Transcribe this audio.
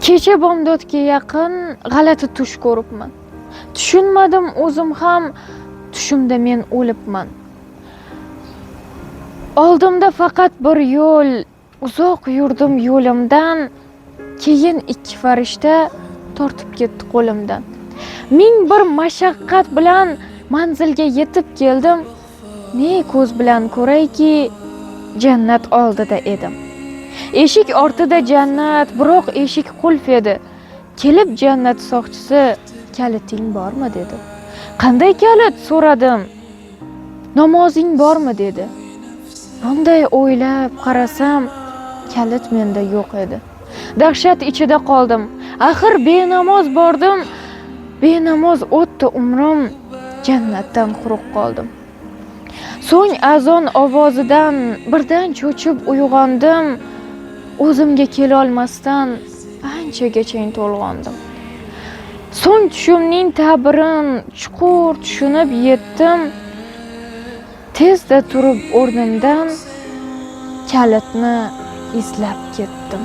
Kecha bomdodga yaqin g'alati tush ko'ribman. Tushunmadim o'zim ham, tushimda men o'libman. Oldimda faqat bir yo'l, uzoq yurdim yo'limdan, keyin ikki farishta tortib ketdi qo'limdan. Ming bir mashaqqat bilan manzilga yetib keldim. Ne ko'z bilan ko'rayki, jannat oldida edim. Eshik ortida jannat, biroq eshik qulf edi. Kelib jannat soqchisi, kaliting bormi dedi. Qanday kalit so'radim. Namozing bormi dedi. Bunday o'ylab qarasam, kalit menda yo'q edi. Dahshat ichida qoldim. Axir benamoz bordim. Benamoz o'tdi umrim, jannatdan quruq qoldim. So'ng azon ovozidan birdan cho'chib uyg'ondim. O'zimga kela olmasdan anchagacha to'lg'ondim. So'ng tushimning ta'birin chuqur tushunib yetdim. Tezda turib o'rnimdan kalitni izlab ketdim.